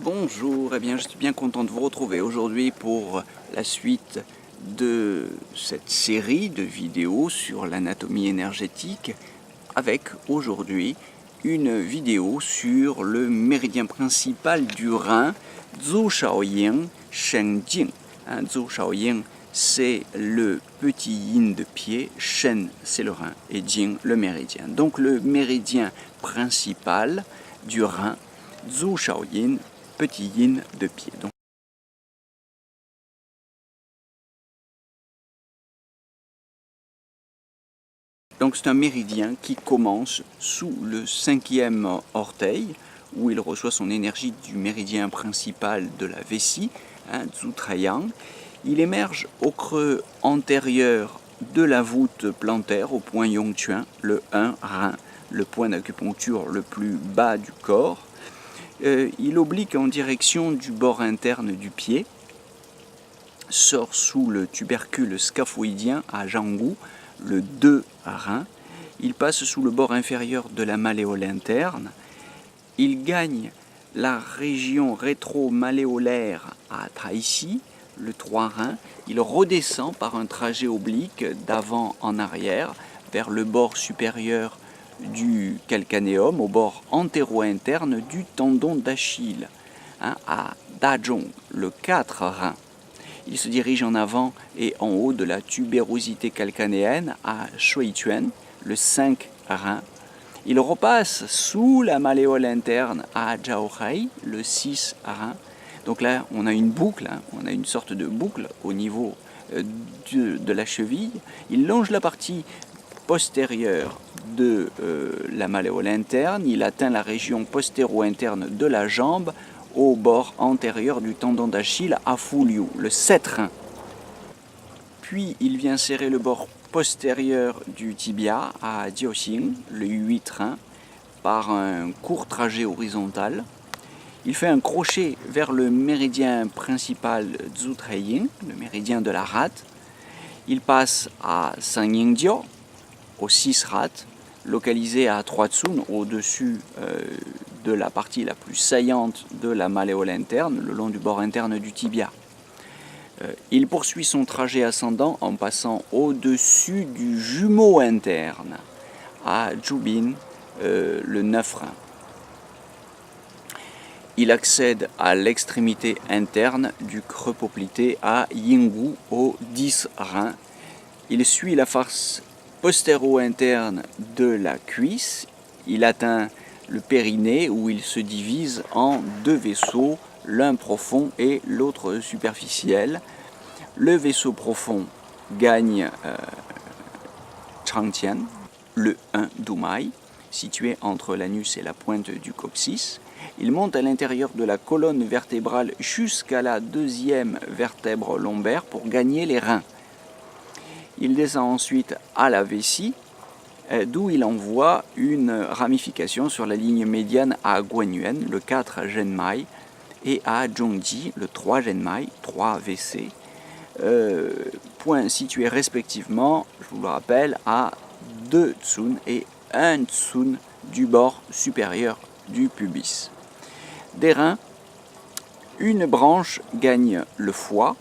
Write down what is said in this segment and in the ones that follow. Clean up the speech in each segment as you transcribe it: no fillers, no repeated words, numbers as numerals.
Bonjour, eh bien je suis bien content de vous retrouver aujourd'hui pour la suite de cette série de vidéos sur l'anatomie énergétique avec aujourd'hui une vidéo sur le méridien principal du rein, Zhu Shaoying Shen Jing. Zhu Shaoying c'est le petit yin de pied, Shen c'est le rein et Jing le méridien. Donc le méridien principal du rein, Zhu Shaoyin, petit yin de pied. Donc c'est un méridien qui commence sous le 5e orteil, où il reçoit son énergie du méridien principal de la vessie, Zhu Trayang. Il émerge au creux antérieur de la voûte plantaire, au point Yongquan, le 1 rein, le point d'acupuncture le plus bas du corps. Il oblique en direction du bord interne du pied, sort sous le tubercule scaphoïdien à Zhanggu, le 2 rein. Il passe sous le bord inférieur de la malléole interne. Il gagne la région rétro-malléolaire à Taixi, le 3 rein. Il redescend par un trajet oblique d'avant en arrière vers le bord supérieur du calcanéum, au bord antéro-interne du tendon d'Achille, à Dazhong, le 4 rein. Il se dirige en avant et en haut de la tubérosité calcanéenne à Shuiquan, le 5 rein. Il repasse sous la malléole interne à Zhaohai, le 6 rein. Donc là, on a une boucle, on a une sorte de boucle au niveau de la cheville. Il longe la partie postérieure de la malléole interne. Il atteint la région postéro-interne de la jambe au bord antérieur du tendon d'Achille à Fuliu, le 7 rein. Puis il vient serrer le bord postérieur du tibia à Jiaoxing, le 8 rein, par un court trajet horizontal. Il fait un crochet vers le méridien principal Zhu Traying, le méridien de la rate. Il passe à Sangyingjiao, au 6 rate, localisé à 3 Tsun, au-dessus de la partie la plus saillante de la malléole interne, le long du bord interne du tibia. Il poursuit son trajet ascendant en passant au-dessus du jumeau interne, à Jubin, le 9 rein. Il accède à l'extrémité interne du creux poplité à Yinggu, au 10 rein. Il suit la face postéro-interne de la cuisse. Il atteint le périnée où il se divise en deux vaisseaux, l'un profond et l'autre superficiel. Le vaisseau profond gagne Changtian, le 1 Dumai, situé entre l'anus et la pointe du coccyx. Il monte à l'intérieur de la colonne vertébrale jusqu'à la deuxième vertèbre lombaire pour gagner les reins. Il descend ensuite à la vessie, d'où il envoie une ramification sur la ligne médiane à Guanyuan, le 4 Zhenmai, et à Zhongji, le 3 Zhenmai, 3 WC, points situés respectivement, je vous le rappelle, à 2 Tsun et 1 Tsun du bord supérieur du pubis. Des reins, une branche gagne le foie,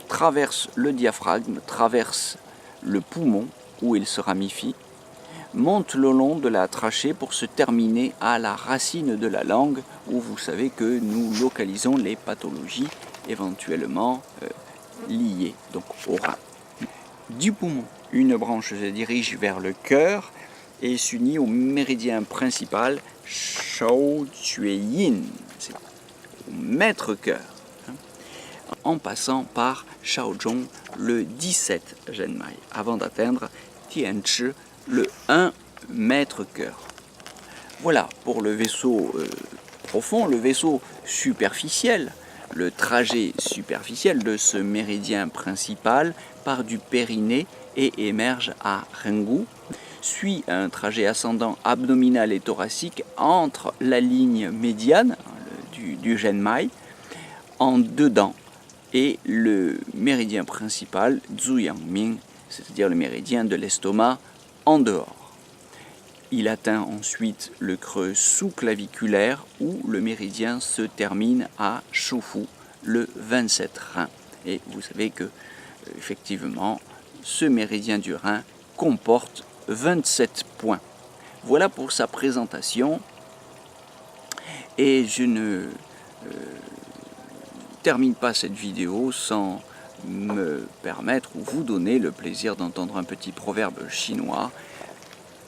traverse le diaphragme, traverse le poumon où il se ramifie, monte le long de la trachée pour se terminer à la racine de la langue où vous savez que nous localisons les pathologies éventuellement liées donc au rein. Du poumon, une branche se dirige vers le cœur et s'unit au méridien principal Shao Yin, c'est au maître-cœur, en passant par Shaozhong, le 17 Zhenmai, avant d'atteindre Tianchi, le 1 maître-cœur. Voilà pour le vaisseau profond, le vaisseau superficiel. Le trajet superficiel de ce méridien principal part du périnée et émerge à Rengu, suit un trajet ascendant abdominal et thoracique entre la ligne médiane du Zhenmai en dedans et le méridien principal Zuyangming, c'est-à-dire le méridien de l'estomac en dehors. Il atteint ensuite le creux sous-claviculaire où le méridien se termine à Shofu, le 27 rein. Et vous savez que, effectivement, ce méridien du rein comporte 27 points. Voilà pour sa présentation. Et je ne termine pas cette vidéo sans me permettre ou vous donner le plaisir d'entendre un petit proverbe chinois.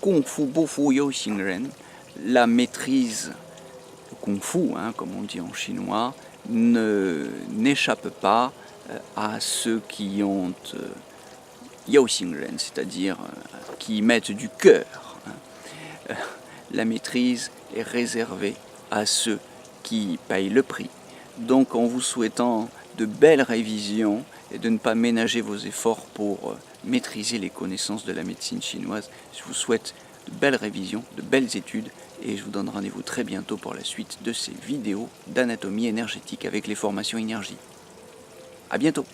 Kung Fu Bo Fu You Xing Ren, la maîtrise Kung Fu, comme on dit en chinois, n'échappe pas à ceux qui ont You Xing Ren, c'est-à-dire qui mettent du cœur. La maîtrise est réservée à ceux qui payent le prix. Donc en vous souhaitant de belles révisions et de ne pas ménager vos efforts pour maîtriser les connaissances de la médecine chinoise, je vous souhaite de belles révisions, de belles études et je vous donne rendez-vous très bientôt pour la suite de ces vidéos d'anatomie énergétique avec les formations énergie. À bientôt.